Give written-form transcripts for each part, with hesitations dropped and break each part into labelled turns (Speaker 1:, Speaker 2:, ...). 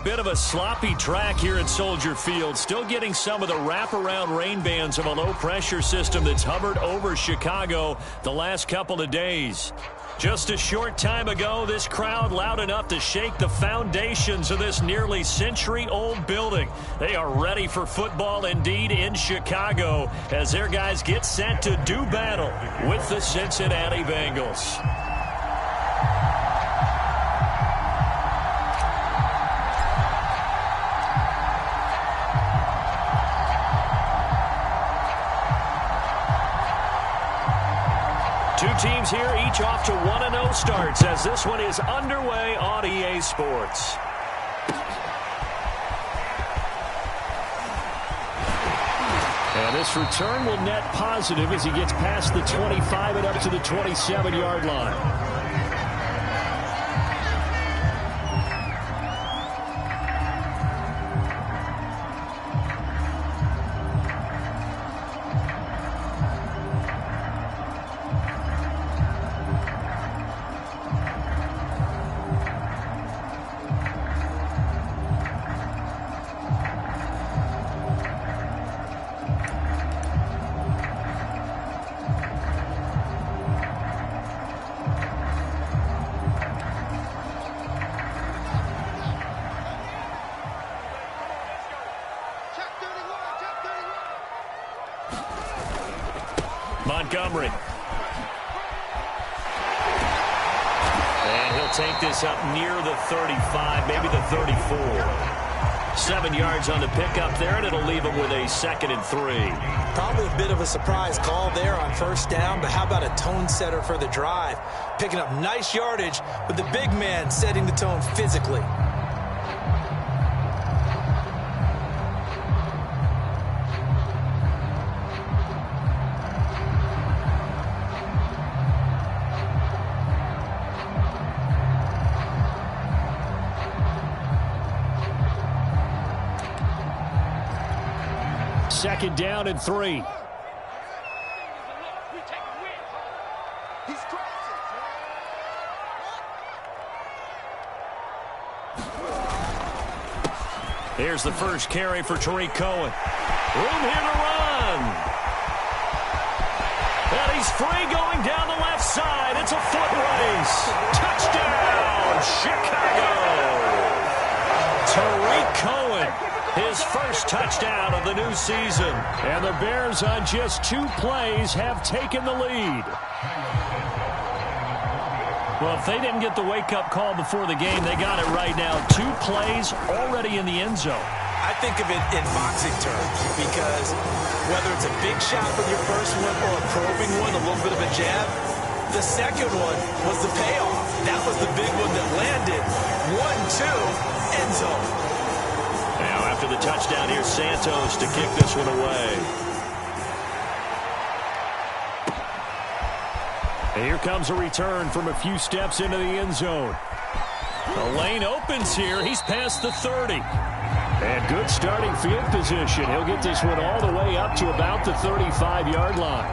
Speaker 1: Bit of a sloppy track here at Soldier Field. Still getting some of the wraparound rain bands of a low-pressure system that's hovered over Chicago the last couple of days. Just a short time ago, this crowd loud enough to shake the foundations of this nearly century-old building. They are ready for football indeed in Chicago as their guys get set to do battle with the Cincinnati Bengals. Two teams here, each off to 1-0 starts as this one is underway on EA Sports. And this return will net positive as he gets past the 25 and up to the 27-yard line. Montgomery. And he'll take this up near the 35, maybe the 34. 7 yards on the pickup there, and it'll leave him with a 2nd and 3.
Speaker 2: Probably a bit of a surprise call there on first down, but how about a tone setter for the drive? Picking up nice yardage with the big man setting the tone physically.
Speaker 1: Second down and 3. Here's the first carry for Tariq Cohen. Room here to run. And he's free going down the left side. It's a foot race. Touchdown, Chicago. Tariq Cohen, his first touchdown of the new season. And the Bears on just 2 plays have taken the lead. Well, if they didn't get the wake-up call before the game, they got it right now. 2 plays already in the end zone.
Speaker 2: I think of it in boxing terms because whether it's a big shot with your first one or a probing one, a little bit of a jab, the second one was the payoff. That was the big one that landed. 1-2, end zone.
Speaker 1: Now after the touchdown, here's Santos to kick this one away. And here comes a return from a few steps into the end zone. The lane opens here. He's past the 30. And good starting field position. He'll get this one all the way up to about the 35-yard line.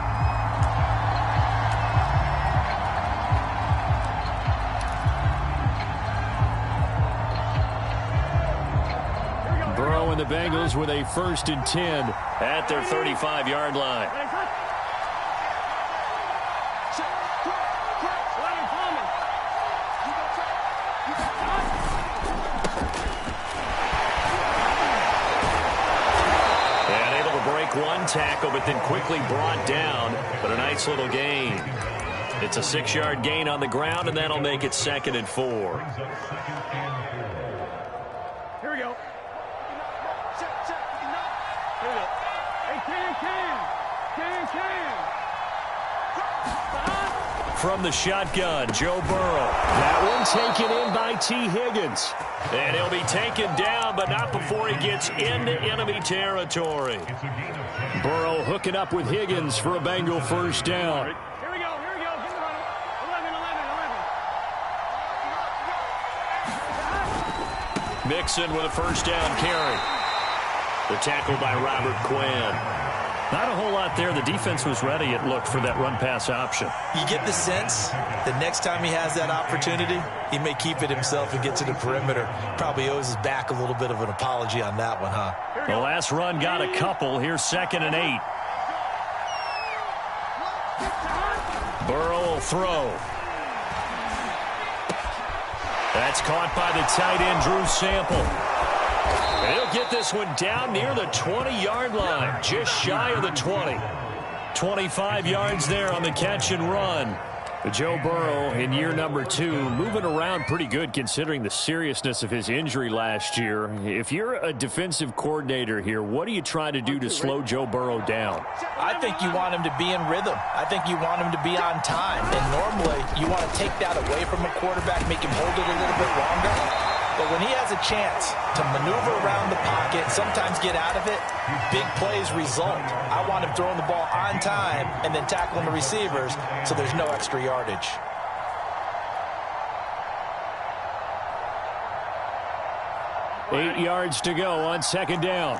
Speaker 1: Burrow and the Bengals with a 1st and 10 at their 35-yard line. One tackle, but then quickly brought down, but a nice little gain. It's a 6-yard gain on the ground, and that'll make it 2nd and 4.
Speaker 3: Here we go. Here we go. Hey, Cam.
Speaker 1: From the shotgun, Joe Burrow. That one taken in by T. Higgins. And he'll be taken down, but not before he gets into enemy territory. Burrow hooking up with Higgins for a Bengal first down.
Speaker 3: Here we go. Get the runner. 11.
Speaker 1: Mixon with a first down carry. The tackle by Robert Quinn. Not a whole lot there. The defense was ready, it looked, for that run-pass option. You
Speaker 2: get the sense that next time he has that opportunity, he may keep it himself and get to the perimeter. Probably owes his back a little bit of an apology on that one, huh?
Speaker 1: The last run got a couple. Here's 2nd and 8. Burrow will throw. That's caught by the tight end, Drew Sample. And he'll get this one down near the 20-yard line, just shy of the 20. 25 yards there on the catch and run. Joe Burrow in year number 2, moving around pretty good considering the seriousness of his injury last year. If you're a defensive coordinator here, what are you trying to do to slow Joe Burrow down?
Speaker 2: I think you want him to be in rhythm. I think you want him to be on time. And normally you want to take that away from a quarterback, make him hold it a little bit longer. But when he has a chance to maneuver around the pocket, sometimes get out of it, big plays result. I want him throwing the ball on time and then tackling the receivers so there's no extra yardage.
Speaker 1: Eight yards to go on 2nd down.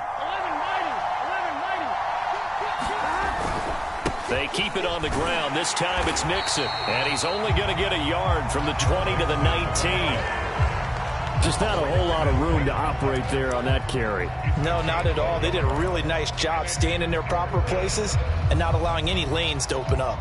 Speaker 1: They keep it on the ground. This time it's Mixon. And he's only going to get a yard from the 20 to the 19. Just not a whole lot of room to operate there on that carry.
Speaker 2: No, not at all. They did a really nice job staying in their proper places and not allowing any lanes to open up.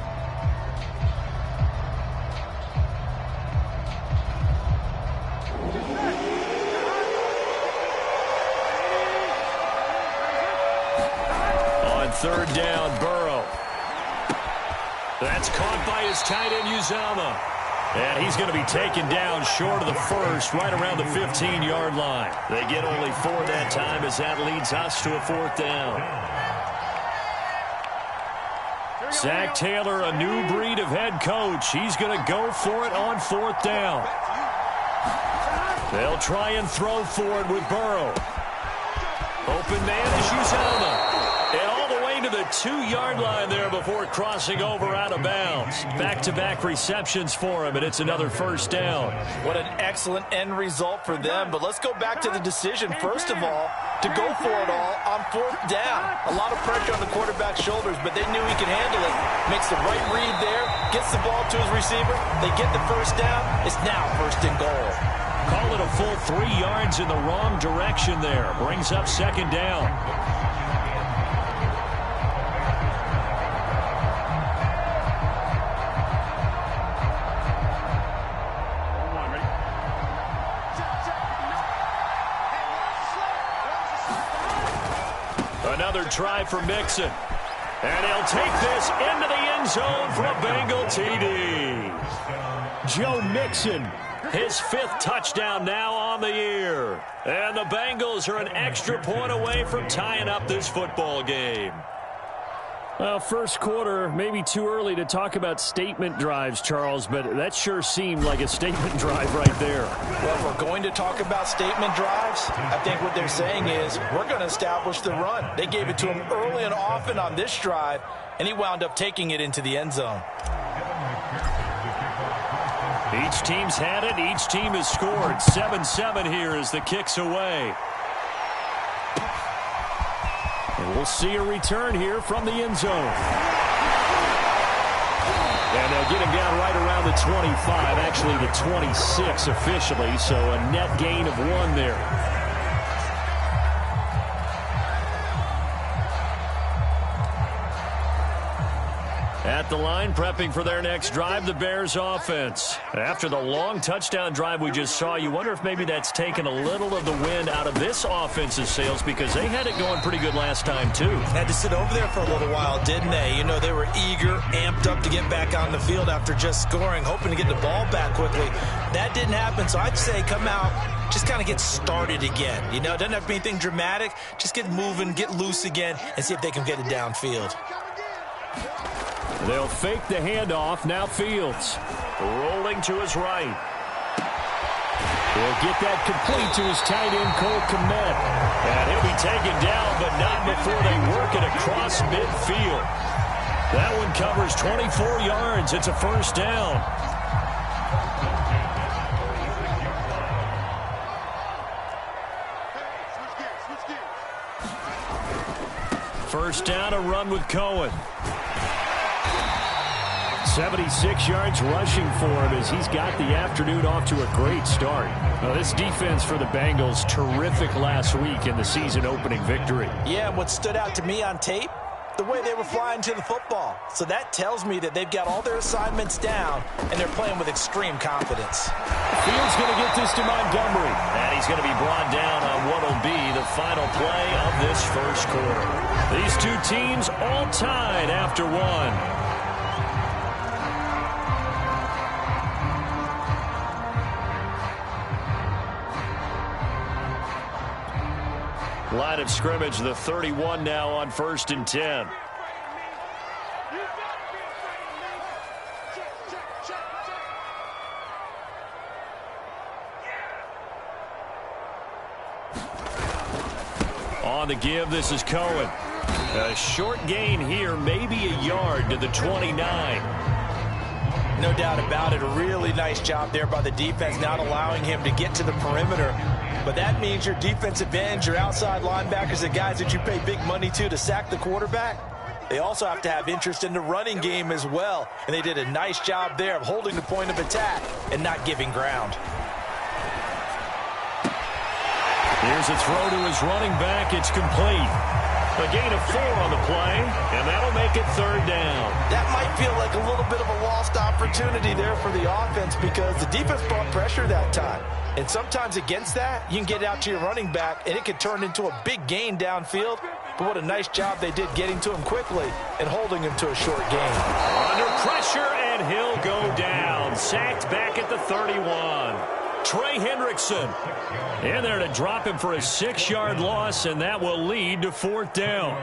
Speaker 1: On 3rd down, Burrow. That's caught by his tight end, Uzomah. And he's going to be taken down short of the first, right around the 15-yard line. They get only 4 that time as that leads us to a 4th down. Zach Taylor, a new breed of head coach. He's going to go for it on 4th down. They'll try and throw for it with Burrow. Open man is Uzomah. And all the way to the 2-yard line there before crossing over out of bounds. Back-to-back receptions for him, and it's another 1st down.
Speaker 2: What an excellent end result for them. But let's go back to the decision, first of all, to go for it all on 4th down. A lot of pressure on the quarterback's shoulders, but they knew he could handle it. Makes the right read there, gets the ball to his receiver. They get the 1st down. It's now 1st and goal.
Speaker 1: Call it a full 3 yards in the wrong direction there. Brings up 2nd down. Another try for Mixon. And he'll take this into the end zone for a Bengal TD. Joe Mixon, his 5th touchdown now on the year. And the Bengals are an extra point away from tying up this football game. Well, first quarter, maybe too early to talk about statement drives, Charles, but that sure seemed like a statement drive right there.
Speaker 2: Well, if we're going to talk about statement drives, I think what they're saying is we're going to establish the run. They gave it to him early and often on this drive, and he wound up taking it into the end zone.
Speaker 1: Each team's had it. Each team has scored. 7-7 here as the kick's away. And we'll see a return here from the end zone. And they'll get him down right around the 25, actually the 26 officially, so a net gain of 1 there. At the line, prepping for their next drive, the Bears offense. After the long touchdown drive we just saw, you wonder if maybe that's taken a little of the wind out of this offense's sails because they had it going pretty good last time, too.
Speaker 2: Had to sit over there for a little while, didn't they? You know, they were eager, amped up to get back on the field after just scoring, hoping to get the ball back quickly. That didn't happen, so I'd say come out, just kind of get started again. You know, it doesn't have to be anything dramatic. Just get moving, get loose again, and see if they can get it downfield.
Speaker 1: They'll fake the handoff. Now Fields rolling to his right. He'll get that complete to his tight end, Cole Kmet. And he'll be taken down, but not before they work it across midfield. That one covers 24 yards. It's a 1st down. first down, a run with Cohen. 76 yards rushing for him as he's got the afternoon off to a great start. Now, this defense for the Bengals, terrific last week in the season-opening victory.
Speaker 2: Yeah, and what stood out to me on tape, the way they were flying to the football. So that tells me that they've got all their assignments down, and they're playing with extreme confidence.
Speaker 1: Fields going to get this to Montgomery. And he's going to be brought down on what will be the final play of this first quarter. These two teams all tied after one. Line of scrimmage, the 31 now on 1st and 10. On the give, this is Cohen. A short gain here, maybe a yard to the 29.
Speaker 2: No doubt about it. A really nice job there by the defense, not allowing him to get to the perimeter. But that means your defensive ends, your outside linebackers, the guys that you pay big money to sack the quarterback, they also have to have interest in the running game as well. And they did a nice job there of holding the point of attack and not giving ground.
Speaker 1: Here's a throw to his running back. It's complete. A gain of 4 on the play, and that'll make it 3rd down.
Speaker 2: That might feel like a little bit of a lost opportunity there for the offense because the defense brought pressure that time. And sometimes against that, you can get out to your running back, and it could turn into a big gain downfield. But what a nice job they did getting to him quickly and holding him to a short gain.
Speaker 1: Under pressure, and he'll go down. Sacked back at the 31. Trey Hendrickson in there to drop him for a 6-yard loss, and that will lead to 4th down.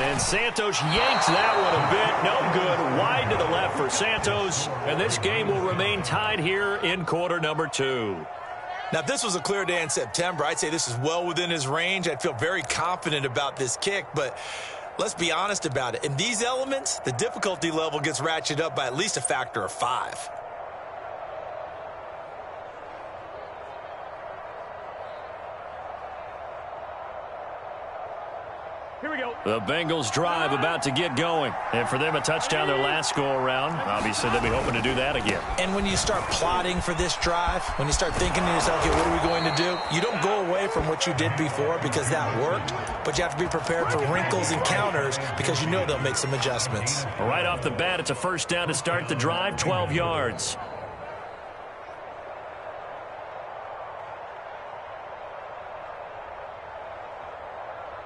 Speaker 1: And Santos yanks that one a bit. No good. Wide to the left for Santos. And this game will remain tied here in quarter number 2.
Speaker 2: Now, if this was a clear day in September, I'd say this is well within his range. I'd feel very confident about this kick, but let's be honest about it. In these elements, the difficulty level gets ratcheted up by at least a factor of 5.
Speaker 3: Here we go.
Speaker 1: The Bengals drive about to get going. And for them, a touchdown their last go-around. Obviously, they'll be hoping to do that again.
Speaker 2: And when you start plotting for this drive, when you start thinking to yourself, okay, what are we going to do? You don't go away from what you did before because that worked, but you have to be prepared for wrinkles and counters because you know they'll make some adjustments.
Speaker 1: Right off the bat, it's a first down to start the drive, 12 yards.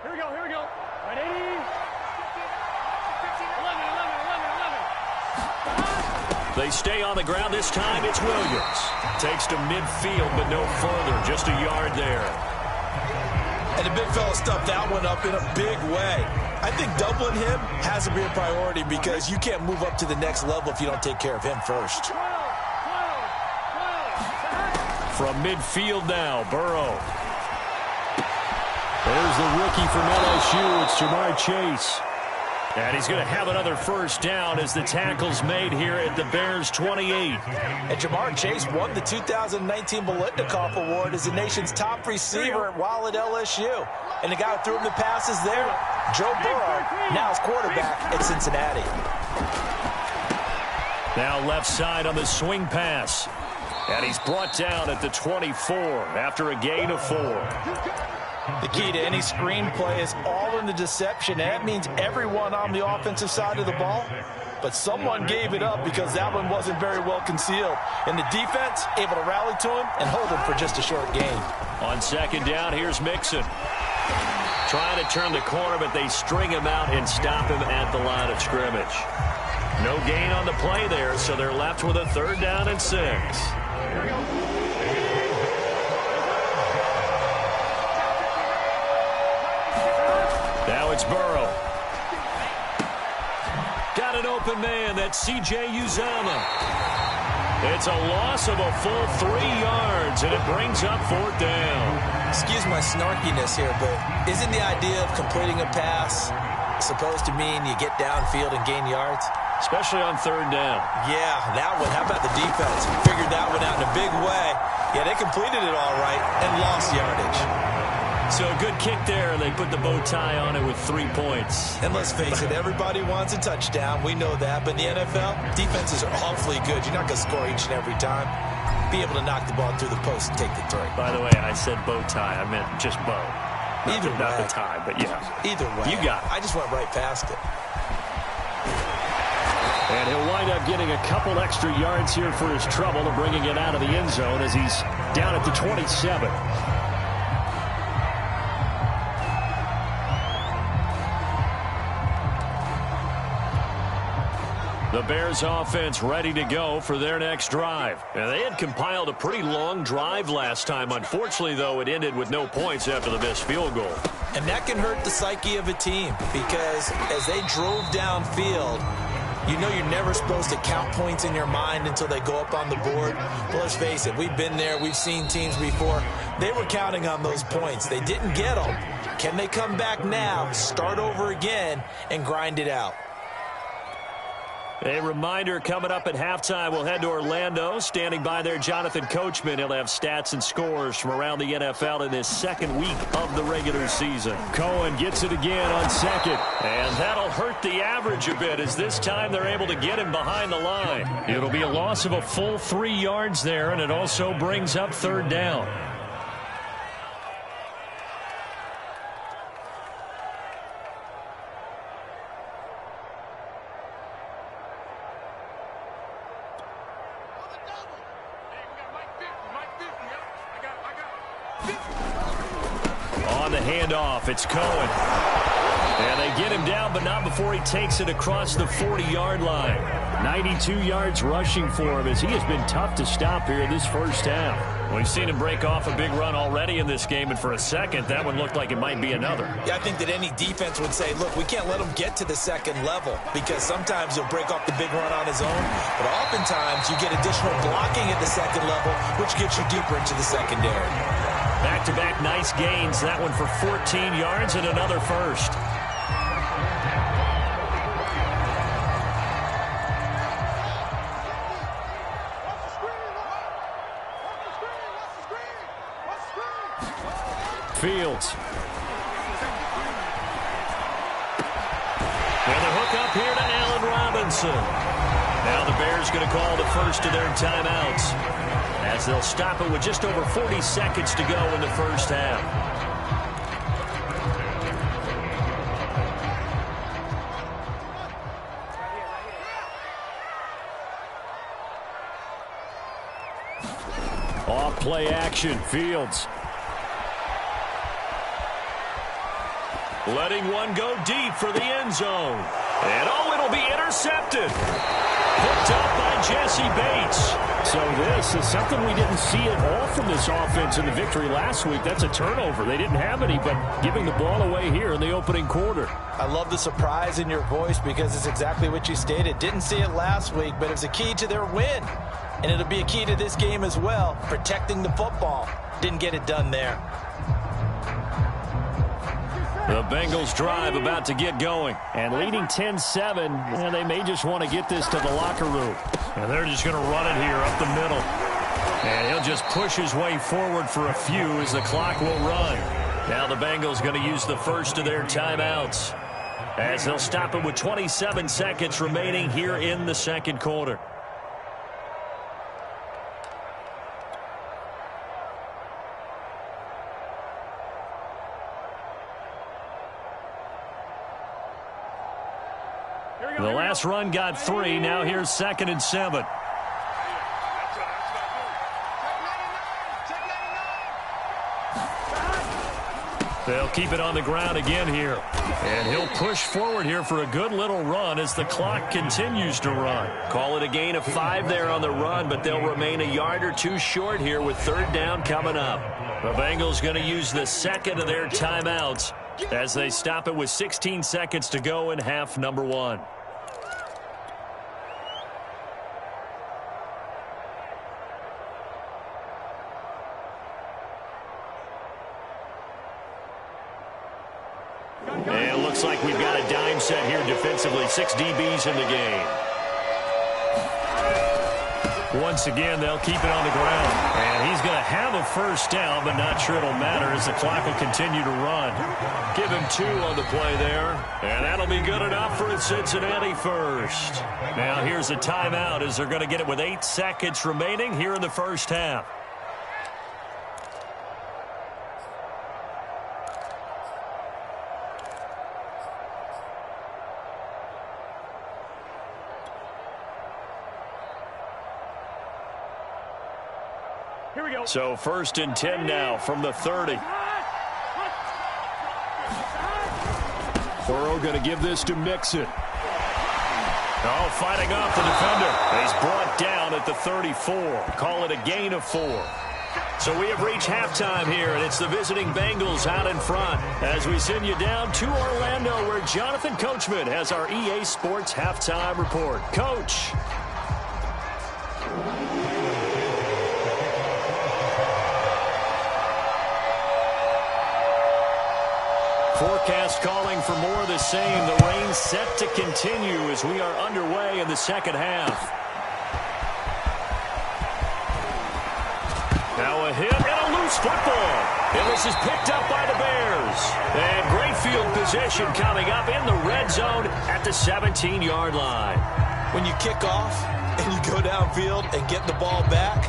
Speaker 3: Here we go. Here we go. Right, 80. 11, 11, 11.
Speaker 1: They stay on the ground. This time it's Williams. Takes to midfield, but no further. Just a yard there.
Speaker 2: And the big fella stuffed that one up in a big way. I think doubling him has to be a priority because you can't move up to the next level if you don't take care of him first.
Speaker 3: 12, 12, 12.
Speaker 1: From midfield now, Burrow. There's the rookie from LSU. It's Jamar Chase. And he's going to have another first down as the tackle's made here at the Bears' 28.
Speaker 2: And Jamar Chase won the 2019 Biletnikoff Award as the nation's top receiver while at LSU. And the guy who threw him the passes there, Joe Burrow, now his quarterback at Cincinnati.
Speaker 1: Now left side on the swing pass. And he's brought down at the 24 after a gain of 4.
Speaker 2: The key to any screenplay is all in the deception. And that means everyone on the offensive side of the ball. But someone gave it up because that one wasn't very well concealed. And the defense able to rally to him and hold him for just a short gain.
Speaker 1: On second down, here's Mixon. Trying to turn the corner, but they string him out and stop him at the line of scrimmage. No gain on the play there, so they're left with a 3rd down and 6. Now it's Burrow. Got an open man. That's C.J. Uzomah. It's a loss of a full 3 yards, and it brings up 4th down.
Speaker 2: Excuse my snarkiness here, but isn't the idea of completing a pass supposed to mean you get downfield and gain yards?
Speaker 1: Especially on 3rd down.
Speaker 2: Yeah, that one. How about the defense? Figured that one out in a big way. Yeah, they completed it all right and lost yardage.
Speaker 1: So a good kick there, and they put the bow tie on it with 3 points.
Speaker 2: And let's face it, everybody wants a touchdown. We know that. But in the NFL, defenses are awfully good. You're not going to score each and every time. Be able to knock the ball through the post and take the three.
Speaker 1: By the way, I said bow tie. I meant just bow. Not the tie, but yeah.
Speaker 2: Either way.
Speaker 1: You got it.
Speaker 2: I just went right past it.
Speaker 1: And he'll wind up getting a couple extra yards here for his trouble and bringing it out of the end zone as he's down at the 27. The Bears offense ready to go for their next drive. And they had compiled a pretty long drive last time. Unfortunately, though, it ended with no points after the missed field goal.
Speaker 2: And that can hurt the psyche of a team because as they drove downfield, you know you're never supposed to count points in your mind until they go up on the board. But let's face it, we've been there. We've seen teams before. They were counting on those points. They didn't get them. Can they come back now, start over again, and grind it out?
Speaker 1: A reminder, coming up at halftime, we'll head to Orlando. Standing by there, Jonathan Coachman. He'll have stats and scores from around the NFL in this second week of the regular season. Cohen gets it again on second. And that'll hurt the average a bit as this time they're able to get him behind the line. It'll be a loss of a full 3 yards there, and it also brings up third down. On the handoff, it's Cohen. And they get him down, but not before he takes it across the 40-yard line. 92 yards rushing for him as he has been tough to stop here this first half. We've seen him break off a big run already in this game, and for a second, that one looked like it might be another.
Speaker 2: Yeah, I think that any defense would say, look, we can't let him get to the second level because sometimes he'll break off the big run on his own, but oftentimes you get additional blocking at the second level, which gets you deeper into the secondary.
Speaker 1: Back-to-back nice gains. That one for 14 yards and another first. Fields. And the hook up here to Allen Robinson. Now the Bears going to call the first of their timeouts, as they'll stop it with just over 40 seconds to go in the first half. Off play action, Fields. Letting one go deep for the end zone. And oh, it'll be intercepted. Hooked up by Jesse Bates. So this is something we didn't see at all from this offense in the victory last week. That's a turnover. They didn't have any, but giving the ball away here in the opening quarter.
Speaker 2: I love the surprise in your voice because it's exactly what you stated. Didn't see it last week, but it was a key to their win. And it'll be a key to this game as well, protecting the football. Didn't get it done there.
Speaker 1: The Bengals drive about to get going. And leading 10-7, and they may just want to get this to the locker room. And they're just going to run it here up the middle. And he'll just push his way forward for a few as the clock will run. Now the Bengals going to use the first of their timeouts, as they'll stop it with 27 seconds remaining here in the second quarter. The last run got 3. Now here's 2nd and 7. They'll keep it on the ground again here. And he'll push forward here for a good little run as the clock continues to run. Call it a gain of 5 there on the run, but they'll remain a yard or two short here with third down coming up. The Bengals going to use the second of their timeouts as they stop it with 16 seconds to go in half number 1. And it looks like we've got a dime set here defensively. 6 DBs in the game. Once again, they'll keep it on the ground. And he's going to have a first down, but not sure it'll matter as the clock will continue to run. Give him 2 on the play there. And that'll be good enough for a Cincinnati first. Now here's a timeout as they're going to get it with 8 seconds remaining here in the first half.
Speaker 3: Here we go.
Speaker 1: So 1st and 10 now from the 30. Burrow going to give this to Mixon. Oh, fighting off the defender. He's brought down at the 34. Call it a gain of 4. So we have reached halftime here, and it's the visiting Bengals out in front as we send you down to Orlando where Jonathan Coachman has our EA Sports halftime report. Coach. Forecast calling for more of the same. The rain set to continue as we are underway in the second half. Now a hit and a loose football. And this is picked up by the Bears. And great field position coming up in the red zone at the 17-yard line.
Speaker 2: When you kick off and you go downfield and get the ball back,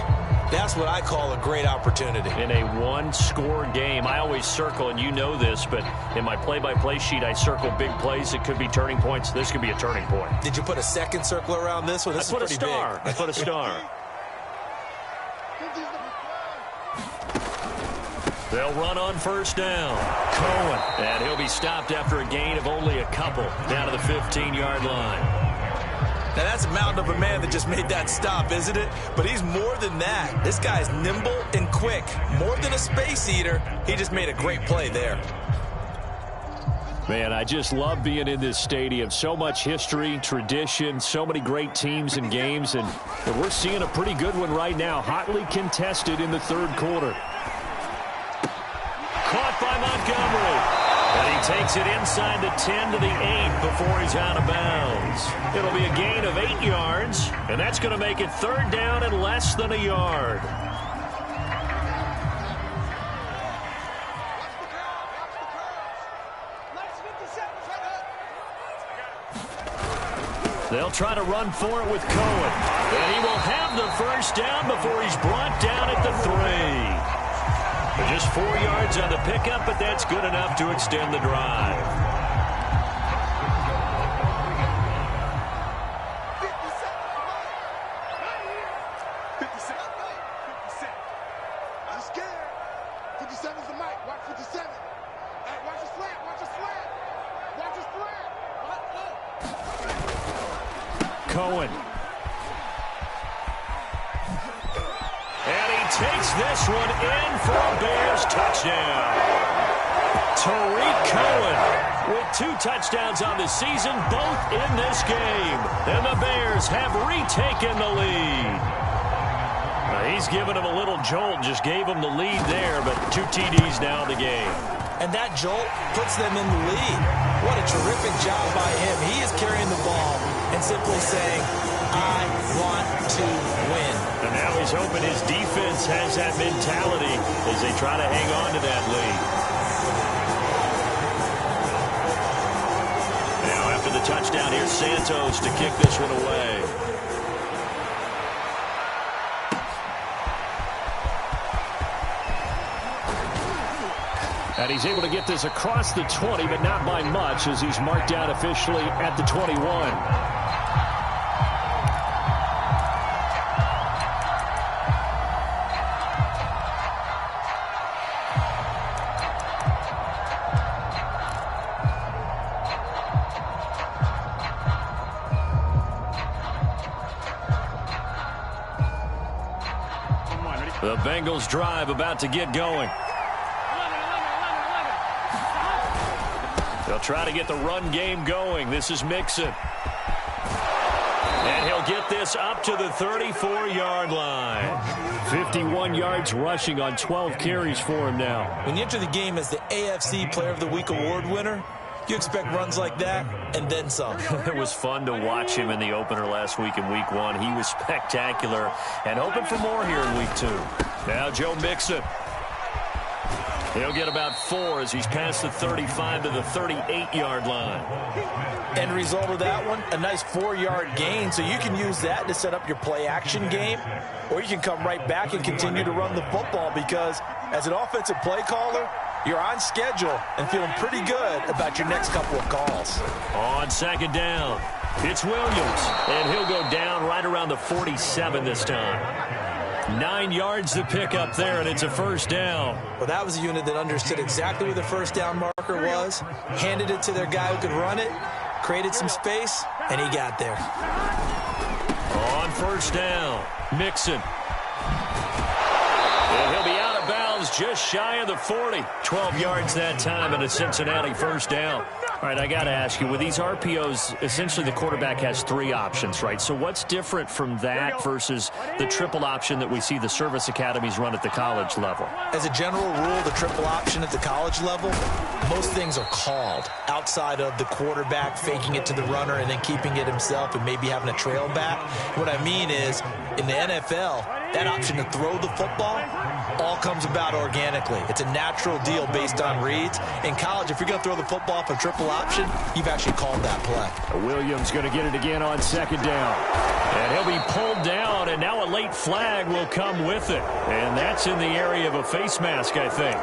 Speaker 2: that's what I call a great opportunity.
Speaker 1: In a one-score game, I always circle, and you know this, but in my play-by-play sheet, I circle big plays. It could be turning points. This could be a turning point.
Speaker 2: Did you put a second circle around this one? This is pretty big.
Speaker 1: I put a star. They'll run on first down. Cohen. And he'll be stopped after a gain of only a couple down to the 15-yard line.
Speaker 2: Now, that's a mountain of a man that just made that stop, isn't it? But he's more than that. This guy's nimble and quick. More than a space eater, he just made a great play there.
Speaker 1: Man, I just love being in this stadium. So much history, tradition, so many great teams and games. And we're seeing a pretty good one right now. Hotly contested in the third quarter. Caught by Montgomery. And he takes it inside the 10 to the 8 before he's out of bounds. It'll be a gain of 8 yards, and that's going to make it 3rd down and less than a yard. They'll try to run for it with Cohen. And he will have the first down before he's brought down at the 3. Just 4 yards on the pickup, but that's good enough to extend the drive.
Speaker 4: I'm scared. 57's the mic. Watch 57. Hey, watch the slant. Watch the slant. Watch the slant.
Speaker 1: Cohen. And he takes this one in for a Bears touchdown. Tariq Cohen with 2 touchdowns on the season, both in this game. And the Bears have retaken the lead. He's given him a little jolt, just gave him the lead there, but 2 TDs now in the game.
Speaker 2: And that jolt puts them in the lead. What a terrific job by him. He is carrying the ball and simply saying, I want to win.
Speaker 1: And now he's hoping his defense has that mentality as they try to hang on to that lead. Now after the touchdown, here's Santos to kick this one away. And he's able to get this across the 20, but not by much as he's marked down officially at the 21. The Bengals drive about to get going. They'll try to get the run game going. This is Mixon. And he'll get this up to the 34-yard line. 51 yards rushing on 12 carries for him now.
Speaker 2: When you enter the game as the AFC Player of the Week award winner, You expect runs like that, and then some.
Speaker 1: It was fun to watch him in the opener last week in Week 1. He was spectacular, and hoping for more here in Week 2. Now Joe Mixon. He'll get about 4 as he's past the 35 to the 38-yard line.
Speaker 2: End result of that one, a nice 4-yard gain, so you can use that to set up your play-action game, or you can come right back and continue to run the football because as an offensive play caller, you're on schedule and feeling pretty good about your next couple of calls.
Speaker 1: On second down, it's Williams, and he'll go down right around the 47 this time. 9 yards to pick up there, and it's a first down.
Speaker 2: Well, that was a unit that understood exactly where the first down marker was, handed it to their guy who could run it, created some space, and he got there.
Speaker 1: On first down, Mixon. And he'll be out of bounds just shy of the 40. 12 yards that time, and a Cincinnati first down. All right, I got to ask you, with these RPOs, essentially the quarterback has 3 options, right? So what's different from that versus the triple option that we see the service academies run at the college level?
Speaker 2: As a general rule, the triple option at the college level, most things are called outside of the quarterback faking it to the runner and then keeping it himself and maybe having a trail back. What I mean is, in the NFL, that option to throw the football all comes about organically. It's a natural deal based on reads. In college, if you're going to throw the football for triple option, you've actually called that play.
Speaker 1: Williams going to get it again on second down. And he'll be pulled down, and now a late flag will come with it. And that's in the area of a face mask, I think.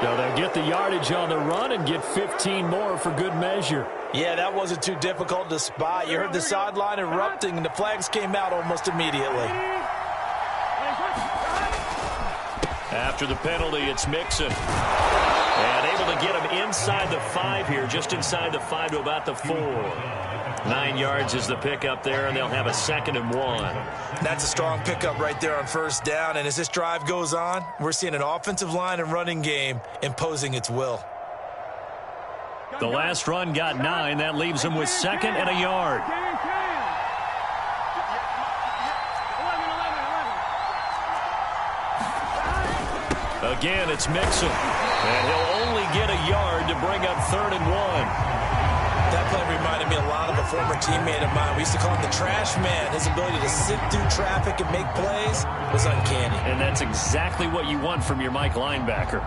Speaker 1: So they'll get the yardage on the run and get 15 more for good measure.
Speaker 2: Yeah, that wasn't too difficult to spot. You heard the sideline erupting, and the flags came out almost immediately.
Speaker 1: After the penalty, it's Mixon. And able to get him inside the 5 here, just inside the 5 to about the 4. 9 yards is the pickup there, and they'll have a 2nd and 1.
Speaker 2: That's a strong pickup right there on first down, and as this drive goes on, we're seeing an offensive line and running game imposing its will.
Speaker 1: The last run got 9. That leaves him with 2nd and a yard. Again, it's Mixon. And he'll only get a yard to bring up 3rd and 1.
Speaker 2: That play reminded me a lot of a former teammate of mine. We used to call him the trash man. His ability to sit through traffic and make plays was uncanny.
Speaker 1: And that's exactly what you want from your Mike linebacker.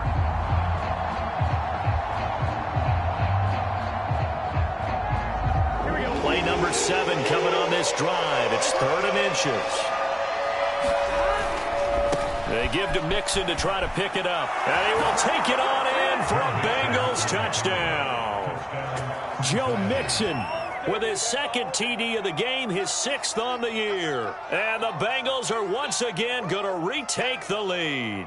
Speaker 1: Play number 7 coming on this drive. It's 3rd and inches. They give to Mixon to try to pick it up. And he will take it on in for a Bengals touchdown. Joe Mixon with his 2nd TD of the game, his 6th on the year. And the Bengals are once again going to retake the lead.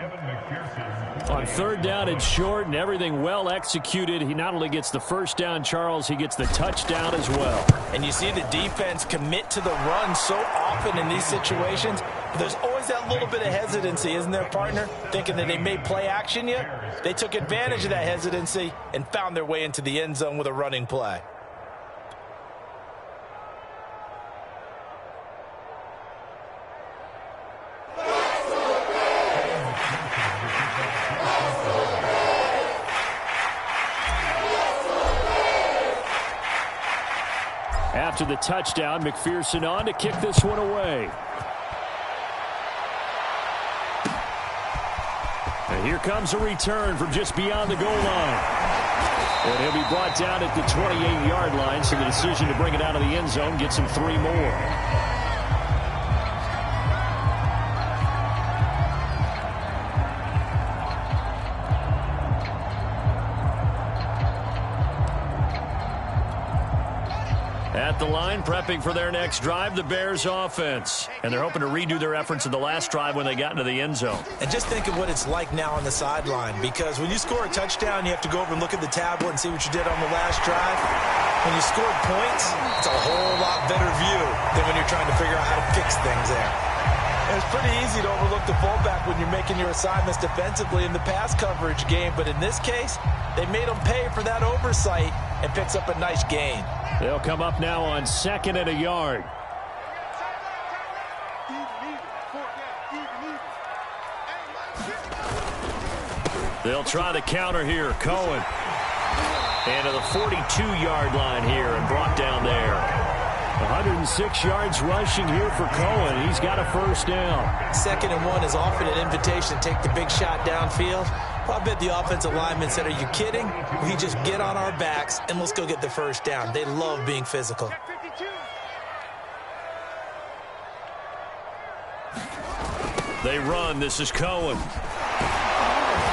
Speaker 1: On 3rd down and short and everything well executed, he not only gets the first down, Charles, he gets the touchdown as well.
Speaker 2: And you see the defense commit to the run so often in these situations. There's always that little bit of hesitancy, isn't there, partner? Thinking that they may play action you. They took advantage of that hesitancy and found their way into the end zone with a running play.
Speaker 1: After the touchdown, McPherson on to kick this one away. And here comes a return from just beyond the goal line. And he'll be brought down at the 28-yard line, so the decision to bring it out of the end zone gets him 3 more. At the line, prepping for their next drive, the Bears offense. And they're hoping to redo their efforts in the last drive when they got into the end zone.
Speaker 2: And just think of what it's like now on the sideline, because when you score a touchdown, you have to go over and look at the tablet and see what you did on the last drive. When you scored points, it's a whole lot better view than when you're trying to figure out how to fix things there. And it's pretty easy to overlook the fullback when you're making your assignments defensively in the pass coverage game, but in this case, they made them pay for that oversight and picks up a nice gain.
Speaker 1: They'll come up now on 2nd and a yard. They'll try the counter here. Cohen. And to the 42-yard line here and brought down there. 106 yards rushing here for Cohen. He's got a first down.
Speaker 2: 2nd and 1 is often an invitation to take the big shot downfield. Well, I bet the offensive lineman said, are you kidding? We just get on our backs and let's go get the first down. They love being physical.
Speaker 1: They run. This is Cohen.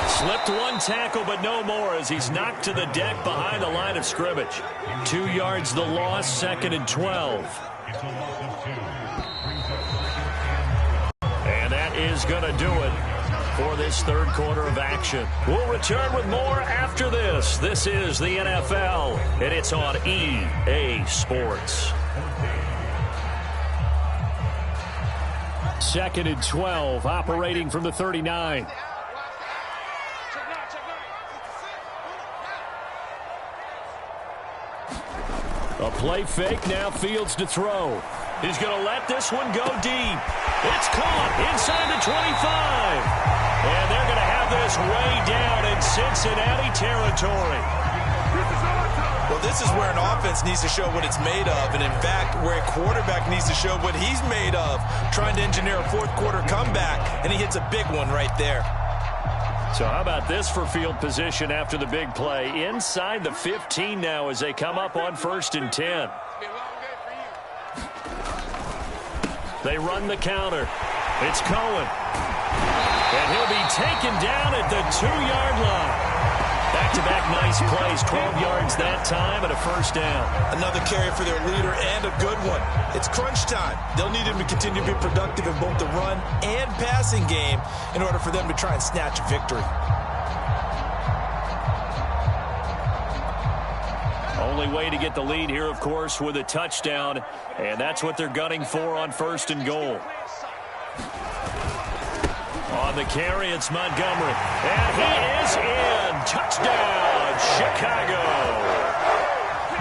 Speaker 1: Slipped one tackle, but no more as he's knocked to the deck behind the line of scrimmage. 2 yards the loss, 2nd and 12. And that is going to do it for this third quarter of action. We'll return with more after this. This is the NFL, and it's on EA Sports. 2nd and 12, operating from the 39. A play fake, now Fields to throw. He's going to let this one go deep. It's caught inside the 25. And they're going to have this way down in Cincinnati territory.
Speaker 2: Well, this is where an offense needs to show what it's made of. And, in fact, where a quarterback needs to show what he's made of. Trying to engineer a fourth-quarter comeback, and he hits a big one right there.
Speaker 1: So how about this for field position after the big play? Inside the 15 now as they come up on 1st and 10. They run the counter. It's Cohen. And he'll be taken down at the 2-yard line. Back-to-back nice plays, 12 yards that time and a first down.
Speaker 2: Another carry for their leader and a good one. It's crunch time. They'll need him to continue to be productive in both the run and passing game in order for them to try and snatch a victory.
Speaker 1: Only way to get the lead here, of course, with a touchdown, and that's what they're gunning for on 1st and goal. On the carry, it's Montgomery. And he is in. Touchdown, Chicago.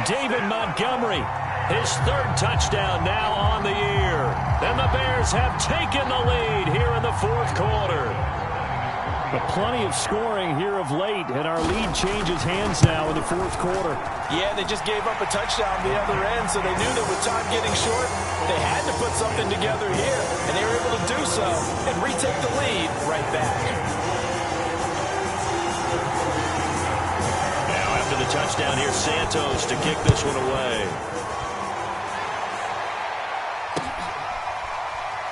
Speaker 1: David Montgomery, his 3rd touchdown now on the year. And the Bears have taken the lead here in the 4th quarter. But plenty of scoring here of late, and our lead changes hands now in the 4th quarter.
Speaker 2: Yeah, they just gave up a touchdown the other end, so they knew that with time getting short, they had to put something together here, and they were able to do so and retake the lead right back.
Speaker 1: Now after the touchdown here, Santos to kick this one away.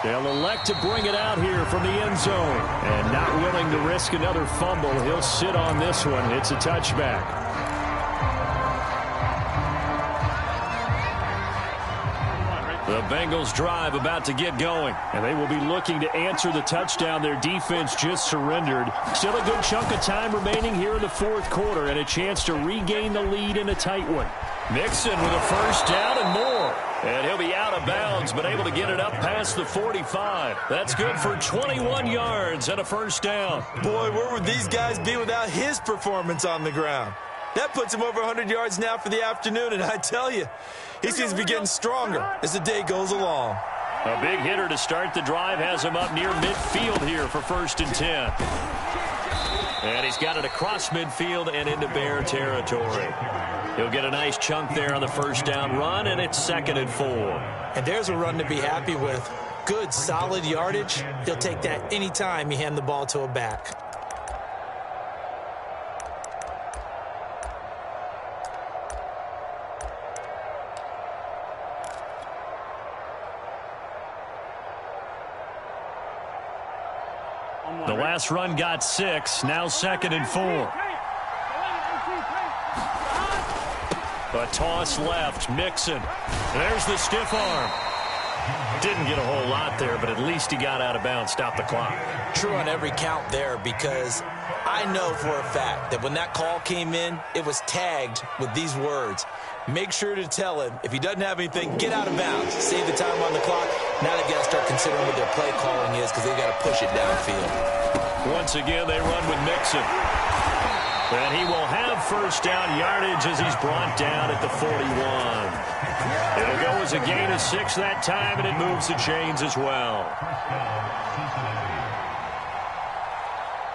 Speaker 1: They'll elect to bring it out here from the end zone. And not willing to risk another fumble, he'll sit on this one. It's a touchback. The Bengals drive about to get going. And they will be looking to answer the touchdown their defense just surrendered. Still a good chunk of time remaining here in the 4th quarter and a chance to regain the lead in a tight one. Mixon with a first down and more. And he'll be out of bounds, but able to get it up past the 45. That's good for 21 yards and a first down.
Speaker 2: Boy, where would these guys be without his performance on the ground? That puts him over 100 yards now for the afternoon, and I tell you, he seems to be getting stronger as the day goes along.
Speaker 1: A big hitter to start the drive has him up near midfield here for 1st and 10. And he's got it across midfield and into Bear territory. He'll get a nice chunk there on the first down run, and it's 2nd and 4.
Speaker 2: And there's a run to be happy with. Good, solid yardage. He'll take that any time you hand the ball to a back.
Speaker 1: The last run got 6, now 2nd and 4. A toss left, Mixon. There's the stiff arm. Didn't get a whole lot there, but at least he got out of bounds, stopped the clock.
Speaker 2: True on every count there, because I know for a fact that when that call came in, it was tagged with these words. Make sure to tell him, if he doesn't have anything, get out of bounds. Save the time on the clock. Now they've got to start considering what their play calling is because they've got to push it downfield.
Speaker 1: Once again, they run with Mixon. And he will have first down yardage as he's brought down at the 41. It'll go as a gain of 6 that time, and it moves the chains as well.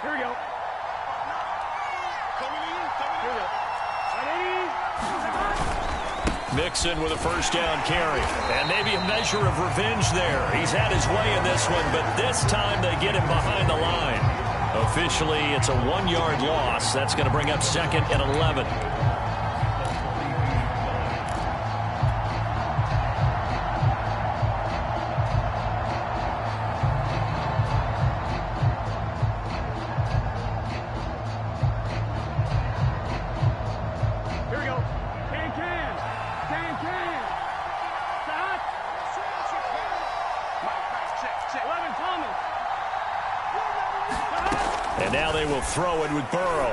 Speaker 3: Here we go. Here we go.
Speaker 1: Mixon with a first down carry. And maybe a measure of revenge there. He's had his way in this one, but this time they get him behind the line. Officially, it's a 1-yard loss. That's going to bring up 2nd and 11. And now they will throw it with Burrow.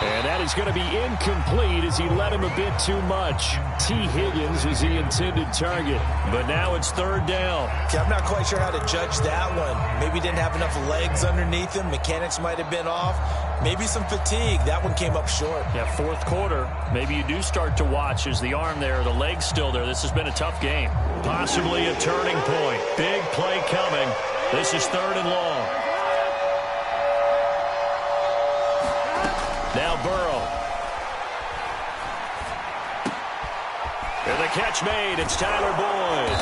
Speaker 1: And that is going to be incomplete as he led him a bit too much. T. Higgins was the intended target, but now it's 3rd down.
Speaker 2: Okay, I'm not quite sure how to judge that one. Maybe didn't have enough legs underneath him. Mechanics might have been off. Maybe some fatigue. That one came up short.
Speaker 1: Yeah, 4th quarter. Maybe you do start to watch as the arm there, the leg's still there. This has been a tough game. Possibly a turning point. Big play coming. This is 3rd and long. Now Burrow. And the catch made. It's Tyler Boyd.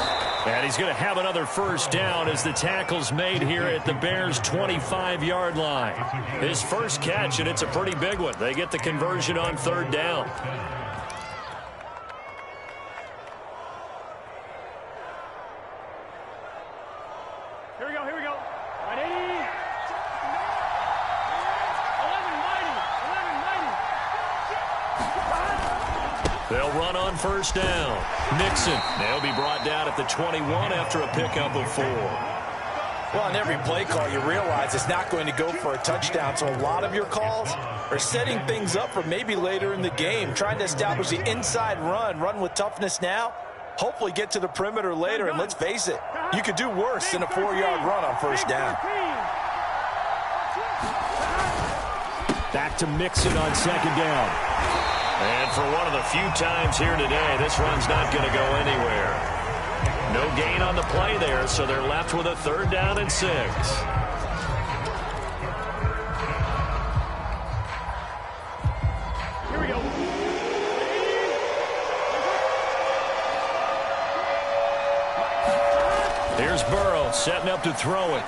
Speaker 1: And he's going to have another first down as the tackle's made here at the Bears' 25-yard line. His first catch, and it's a pretty big one. They get the conversion on 3rd down.
Speaker 3: Here we go, here we go. Right, 80.
Speaker 1: They'll run on first down. Mixon. They'll be brought down at the 21 after a pickup of 4.
Speaker 2: Well, on every play call, you realize it's not going to go for a touchdown. So a lot of your calls are setting things up for maybe later in the game, trying to establish the inside run with toughness now, hopefully get to the perimeter later. And let's face it, you could do worse than a 4-yard run on first down.
Speaker 1: Back to Mixon on 2nd down. And for one of the few times here today, this run's not going to go anywhere. No gain on the play there, so they're left with a 3rd down and 6.
Speaker 3: Here we go.
Speaker 1: Here's Burrow setting up to throw it.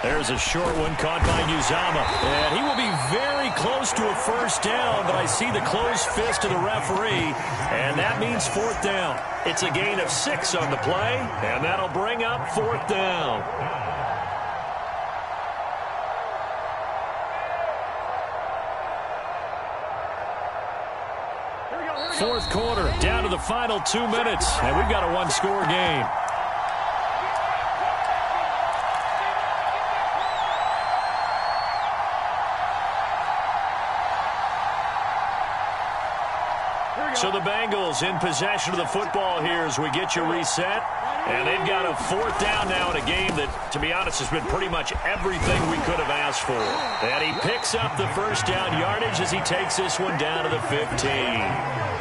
Speaker 1: There's a short one caught by Uzama. And he will be very close to a first down, but I see the closed fist of the referee, and that means 4th down. It's a gain of 6 on the play, and that'll bring up 4th down. Fourth quarter, down to the final 2 minutes, and we've got a 1-score game. So the Bengals in possession of the football here as we get you reset. And they've got a 4th down now in a game that, to be honest, has been pretty much everything we could have asked for. And he picks up the first down yardage as he takes this one down to the 15.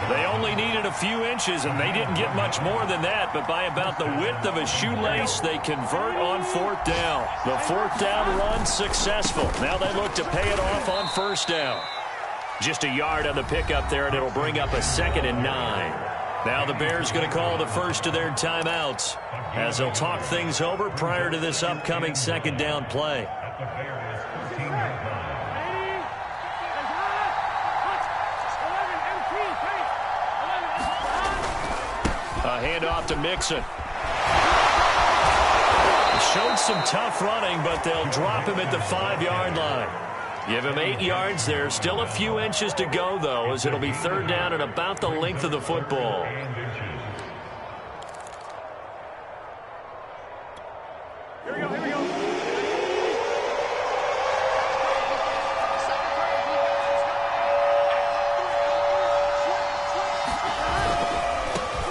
Speaker 1: They only needed a few inches, and they didn't get much more than that. But by about the width of a shoelace, they convert on 4th down. The 4th down run successful. Now they look to pay it off on first down. Just a yard on the pickup there, and it'll bring up a 2nd and 9. Now the Bears going to call the first of their timeouts as they'll talk things over prior to this upcoming 2nd down play. A handoff to Mixon. Showed some tough running, but they'll drop him at the 5-yard line. Give him 8 yards there. Still a few inches to go, though, as it'll be 3rd down and about the length of the football.
Speaker 3: Here we go, here we go.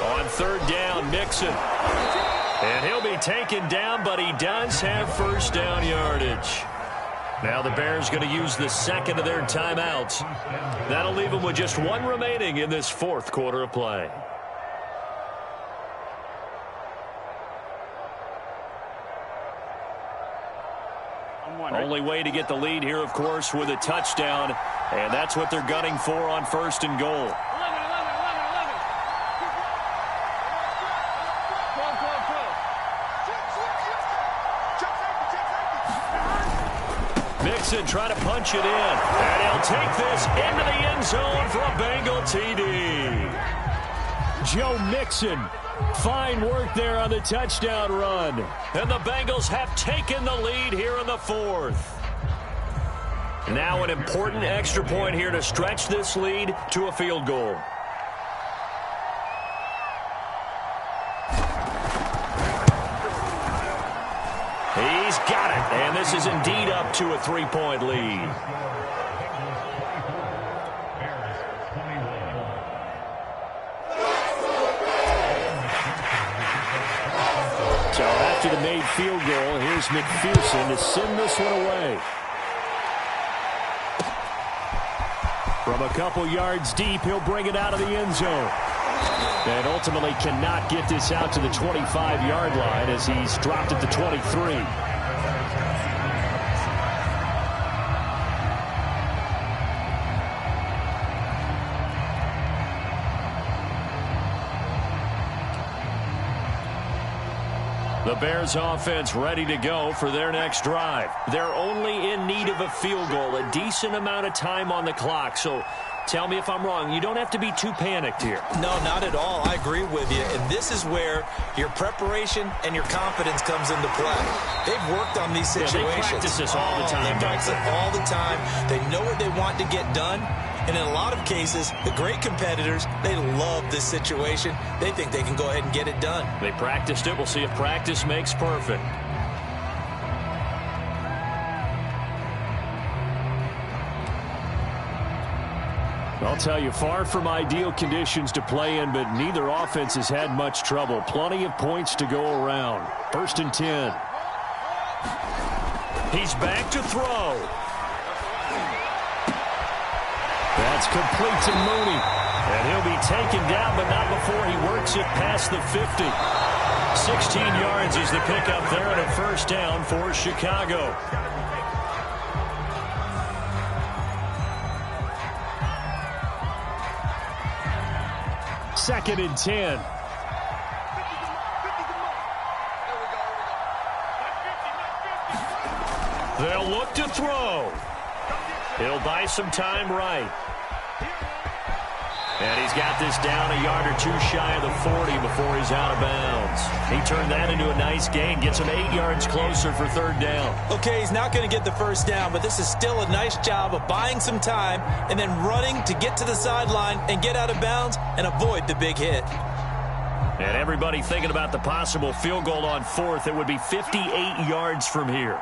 Speaker 1: On 3rd down, Mixon. And he'll be taken down, but he does have first down yardage. Now the Bears going to use the 2nd of their timeouts. That'll leave them with just 1 remaining in this 4th quarter of play. Only way to get the lead here, of course, with a touchdown. And that's what they're gunning for on 1st and goal. Mixon trying to punch it in. And he'll take this into the end zone for a Bengal TD. Joe Mixon, fine work there on the touchdown run. And the Bengals have taken the lead here in the fourth. Now an important extra point here to stretch this lead to a field goal. He's got it, and this is indeed up to a 3-point lead. So after the made field goal, here's McPherson to send this one away. From a couple yards deep, he'll bring it out of the end zone. And ultimately cannot get this out to the 25-yard line as he's dropped at the 23. The Bears offense ready to go for their next drive. They're only in need of a field goal, a decent amount of time on the clock. So tell me if I'm wrong. You don't have to be too panicked here.
Speaker 2: No, not at all. I agree with you. And this is where your preparation and your confidence comes into play. They've worked on these situations.
Speaker 1: Yeah, they practice this all the time.
Speaker 2: They practice it all the time. They know what they want to get done. And in a lot of cases, the great competitors, they love this situation. They think they can go ahead and get it done.
Speaker 1: They practiced it. We'll see if practice makes perfect. I'll tell you, far from ideal conditions to play in, but neither offense has had much trouble. Plenty of points to go around. 1st and 10. He's back to throw. That's complete to Mooney. And he'll be taken down, but not before he works it past the 50. 16 yards is the pickup there and a 1st down for Chicago. Second and 10. They'll look to throw. He'll buy some time right. And he's got this down a yard or two shy of the 40 before he's out of bounds. He turned that into a nice gain, gets him 8 yards closer for 3rd down.
Speaker 2: Okay, he's not going to get the 1st down, but this is still a nice job of buying some time and then running to get to the sideline and get out of bounds and avoid the big hit.
Speaker 1: And everybody thinking about the possible field goal on 4th. It would be 58 yards from here.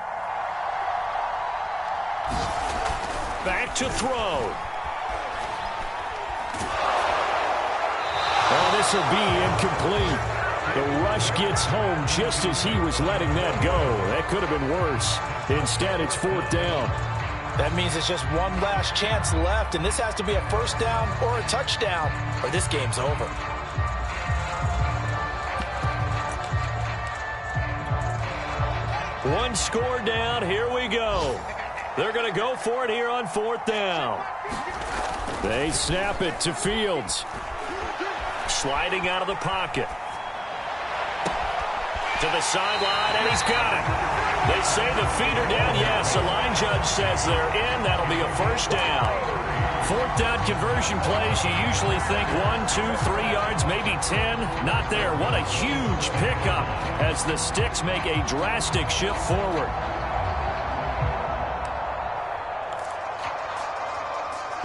Speaker 1: Back to throw. Oh, this will be incomplete. The rush gets home just as he was letting that go. That could have been worse. Instead, it's 4th down.
Speaker 2: That means it's just one last chance left, and this has to be a 1st down or a touchdown, or this game's over.
Speaker 1: One score down. Here we go. They're going to go for it here on 4th down. They snap it to Fields. Sliding out of the pocket. To the sideline, and he's got it. They say the feet are down. Yes, the line judge says they're in. That'll be a 1st down. 4th down conversion plays, you usually think 1, 2, 3 yards, maybe 10. Not there. What a huge pickup as the Sticks make a drastic shift forward.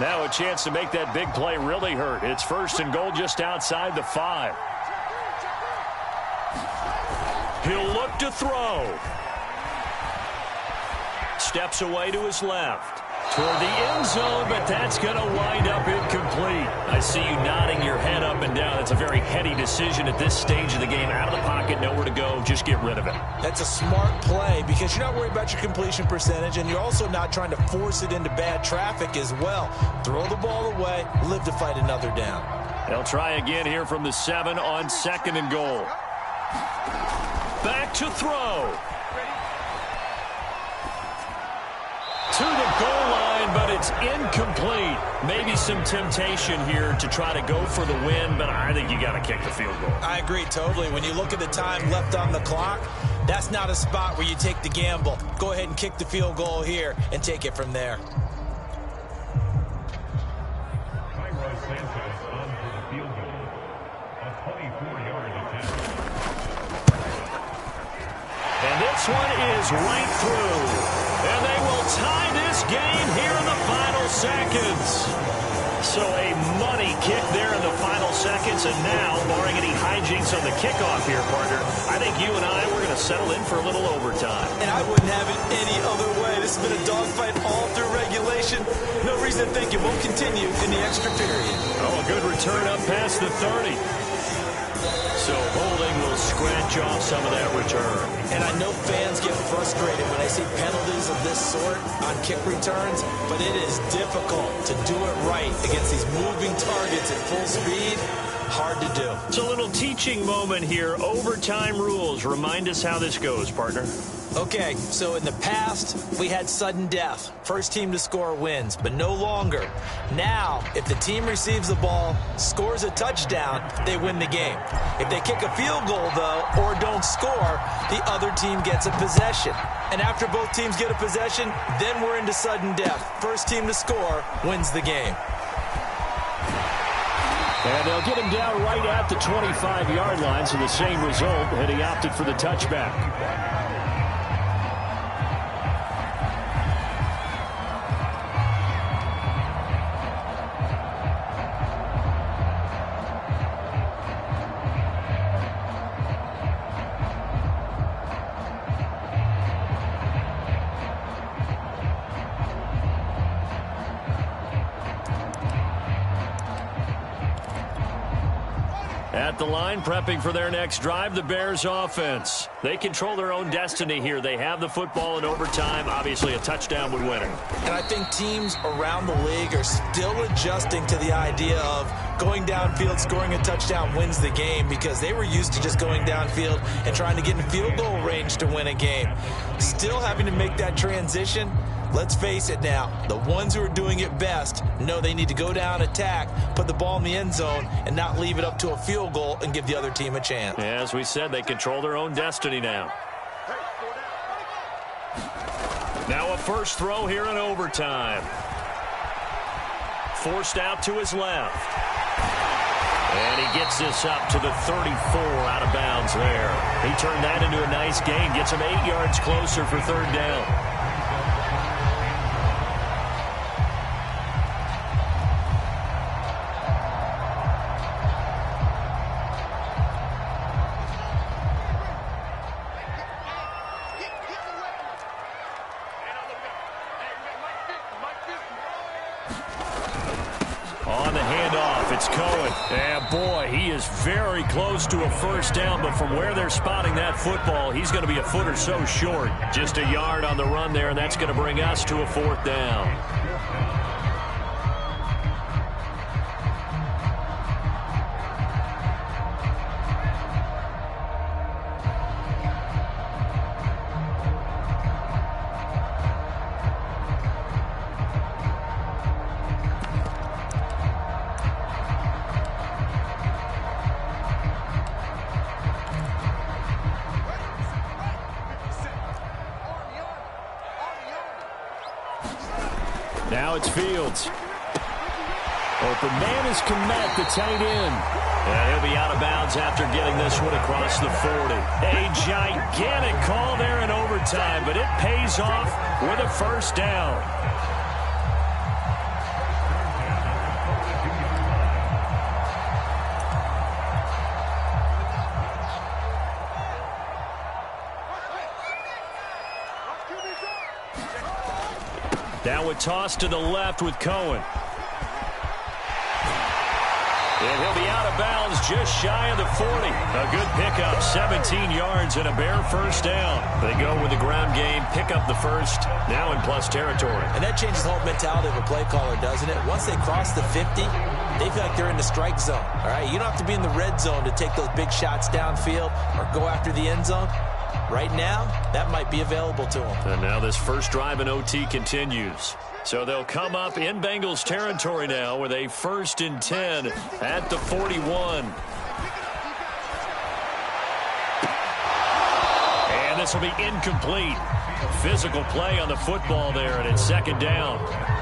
Speaker 1: Now a chance to make that big play really hurt. It's 1st and goal just outside the 5. He'll look to throw. Steps away to his left. Toward the end zone, but that's going to wind up incomplete. I see you nodding your head up and down. It's a very heady decision at this stage of the game. Out of the pocket, nowhere to go. Just get rid of it.
Speaker 2: That's a smart play because you're not worried about your completion percentage, and you're also not trying to force it into bad traffic as well. Throw the ball away, live to fight another down.
Speaker 1: They'll try again here from the 7 on 2nd and goal. Back to throw. To the goal line, but it's incomplete. Maybe some temptation here to try to go for the win, but I think you got to kick the field goal.
Speaker 2: I agree totally. When you look at the time left on the clock, that's not a spot where you take the gamble. Go ahead and kick the field goal here and take it from there.
Speaker 1: And this one is right through. And they will tie this game here in the final seconds. So a money kick there in the final seconds. And now, barring any hijinks on the kickoff here, partner, I think you and I, we're going to settle in for a little overtime.
Speaker 2: And I wouldn't have it any other way. This has been a dogfight all through regulation. No reason to think it won't continue in the extra period.
Speaker 1: Oh, a good return up past the 30. So holding will scratch off some of that return.
Speaker 2: And I know fans get frustrated when they see penalties of this sort on kick returns, but it is difficult to do it right against these moving targets at full speed. Hard to do.
Speaker 1: It's a little teaching moment here. Overtime rules. Remind us how this goes, partner.
Speaker 2: Okay, so in the past, we had sudden death. First team to score wins, but no longer. Now, if the team receives the ball, scores a touchdown, they win the game. If they kick a field goal, though, or don't score, the other team gets a possession. And after both teams get a possession, then we're into sudden death. First team to score wins the game.
Speaker 1: And they'll get him down right at the 25-yard line, so the same result, and he opted for the touchback. At the line, prepping for their next drive, the Bears offense. They control their own destiny here. They have the football in overtime. Obviously, a touchdown would win it.
Speaker 2: And I think teams around the league are still adjusting to the idea of going downfield, scoring a touchdown wins the game, because they were used to just going downfield and trying to get in field goal range to win a game. Still having to make that transition. Let's face it now, the ones who are doing it best know they need to go down, attack, put the ball in the end zone, and not leave it up to a field goal and give the other team a chance.
Speaker 1: Yeah, as we said, they control their own destiny now. Now a first throw here in overtime. Forced out to his left. And he gets this up to the 34 out of bounds there. He turned that into a nice gain, gets him 8 yards closer for third down. On the handoff, it's Cohen. And boy, he is very close to a first down, but from where they're spotting that football, he's going to be a foot or so short. Just a yard on the run there, and that's going to bring us to a fourth down. Now it's Fields. Open man is Kmet, the tight end. And he'll be out of bounds after getting this one across the 40. A gigantic call there in overtime, but it pays off with a first down. Now a toss to the left with Cohen. And he'll be out of bounds just shy of the 40. A good pickup, 17 yards and a bare first down. They go with the ground game, pick up the first, now in plus territory.
Speaker 2: And that changes the whole mentality of a play caller, doesn't it? Once they cross the 50, they feel like they're in the strike zone. All right, you don't have to be in the red zone to take those big shots downfield or go after the end zone. Right now, that might be available to them.
Speaker 1: And now this first drive in OT continues. So they'll come up in Bengals territory now with a 1st and 10 at the 41. And this will be incomplete. Physical play on the football there, and it's 2nd down.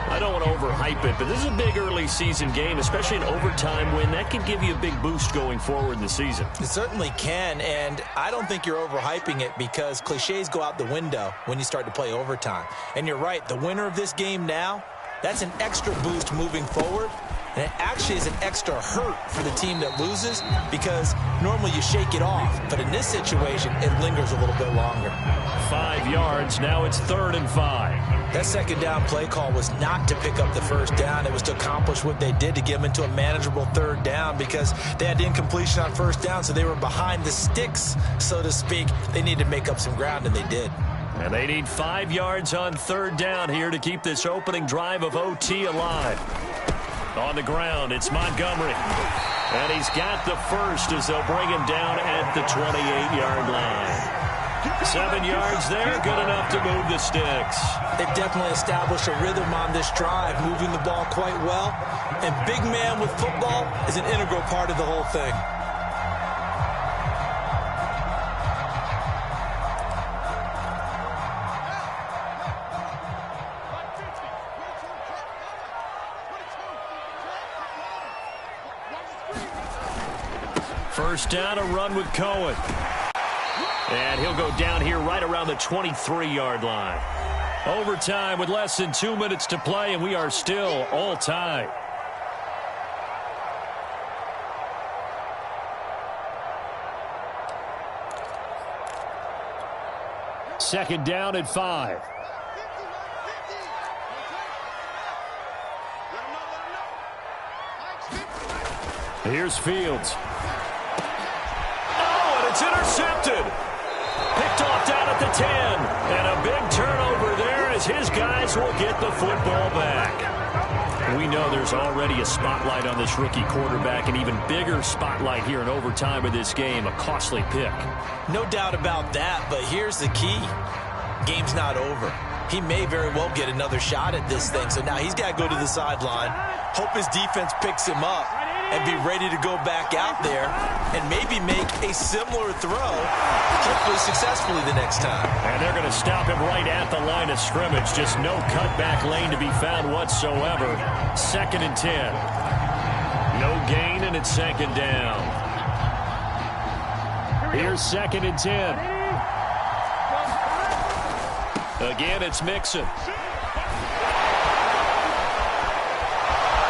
Speaker 1: I don't want to overhype it, but this is a big early season game, especially an overtime win. That could give you a big boost going forward in the season.
Speaker 2: It certainly can, and I don't think you're overhyping it because cliches go out the window when you start to play overtime. And you're right, the winner of this game now, that's an extra boost moving forward. And it actually is an extra hurt for the team that loses because normally you shake it off. But in this situation, it lingers a little bit longer.
Speaker 1: 5 yards. Now it's 3rd and 5.
Speaker 2: That 2nd down play call was not to pick up the 1st down. It was to accomplish what they did to get them into a manageable 3rd down because they had incompletion on 1st down, so they were behind the sticks, so to speak. They needed to make up some ground, and they did.
Speaker 1: And they need 5 yards on 3rd down here to keep this opening drive of OT alive. On the ground, it's Montgomery. And he's got the 1st as they'll bring him down at the 28-yard line. 7 yards there, good enough to move the sticks.
Speaker 2: They definitely established a rhythm on this drive, moving the ball quite well. And big man with football is an integral part of the whole thing.
Speaker 1: First down, a run with Cohen. And he'll go down here right around the 23-yard line. Overtime with less than 2 minutes to play, and we are still all tied. Second down at 5. Here's Fields. It's intercepted. Picked off down at the 10. And a big turnover there as his guys will get the football back. We know there's already a spotlight on this rookie quarterback, an even bigger spotlight here in overtime of this game, a costly pick.
Speaker 2: No doubt about that, but here's the key. Game's not over. He may very well get another shot at this thing, so now he's got to go to the sideline, hope his defense picks him up, and be ready to go back out there and maybe make a similar throw, hopefully successfully the next time.
Speaker 1: And they're going to stop him right at the line of scrimmage. Just no cutback lane to be found whatsoever. 2nd and 10. No gain, and it's 2nd down. Here's 2nd and 10. Again, it's Mixon.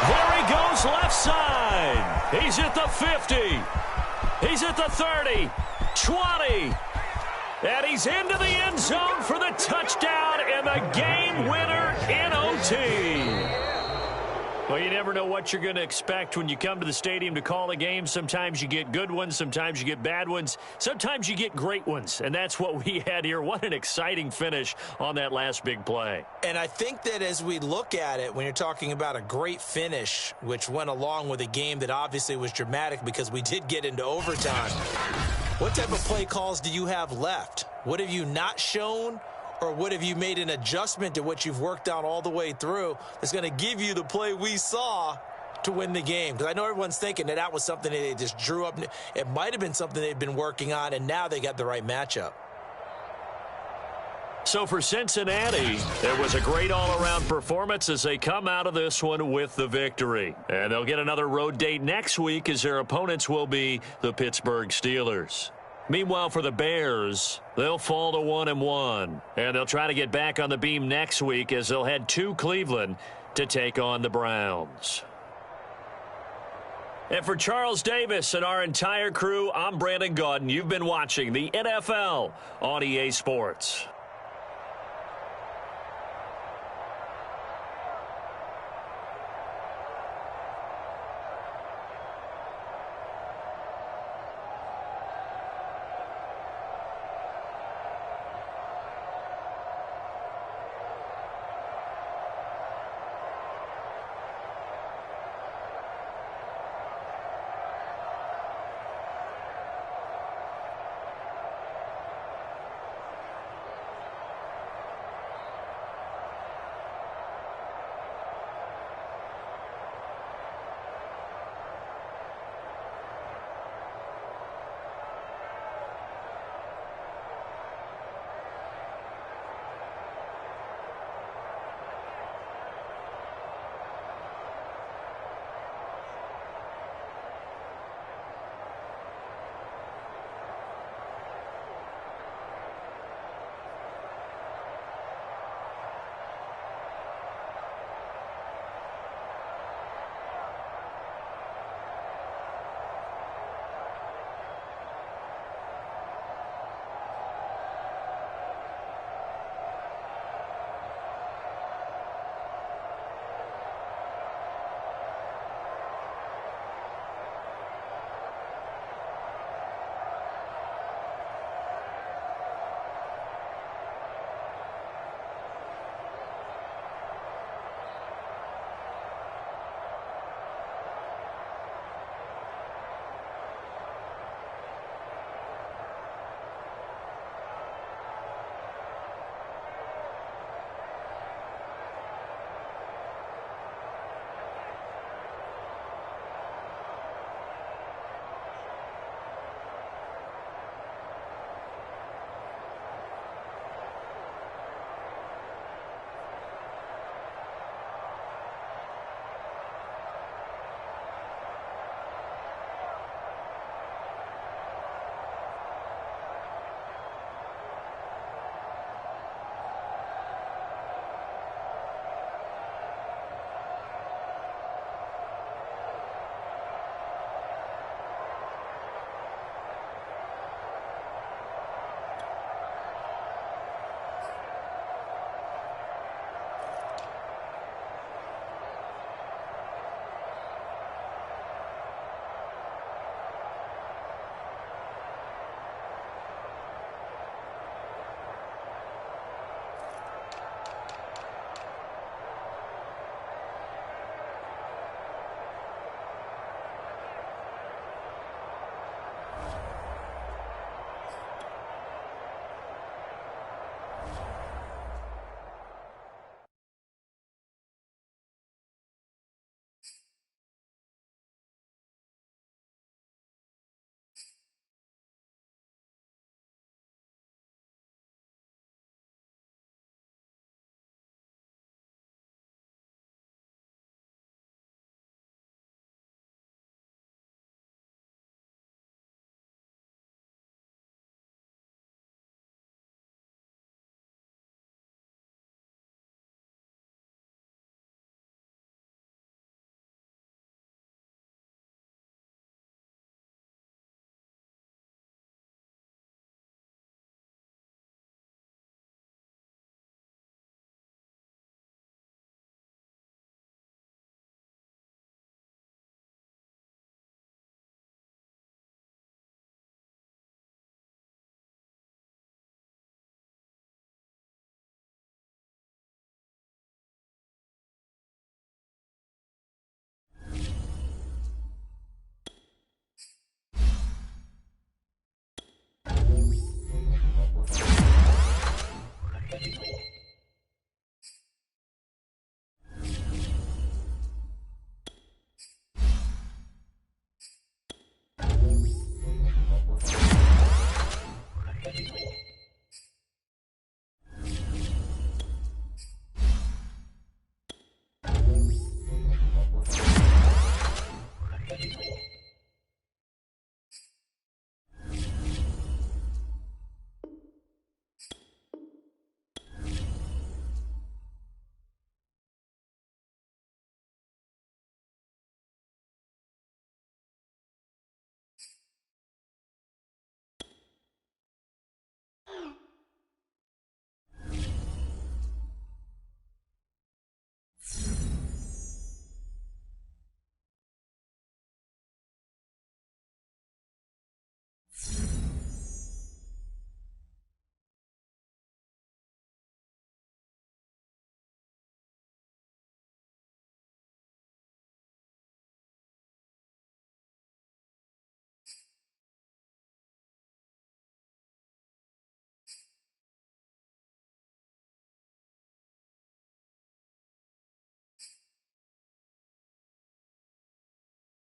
Speaker 1: There he goes, left side. He's at the 50. He's at the 30, 20. And he's into the end zone for the touchdown and the game winner in OT. Well, you never know what you're going to expect when you come to the stadium to call a game. Sometimes you get good ones. Sometimes you get bad ones. Sometimes you get great ones. And that's what we had here. What an exciting finish on that last big play.
Speaker 2: And I think that as we look at it, when you're talking about a great finish, which went along with a game that obviously was dramatic because we did get into overtime, what type of play calls do you have left? What have you not shown? Or what have you made an adjustment to what you've worked on all the way through that's going to give you the play we saw to win the game? Because I know everyone's thinking that that was something that they just drew up. It might have been something they've been working on, and now they got the right matchup.
Speaker 1: So for Cincinnati, it was a great all-around performance as they come out of this one with the victory. And they'll get another road date next week as their opponents will be the Pittsburgh Steelers. Meanwhile, for the Bears, they'll fall to 1-1, and they'll try to get back on the beam next week as they'll head to Cleveland to take on the Browns. And for Charles Davis and our entire crew, I'm Brandon Gaudin. You've been watching the NFL on EA Sports.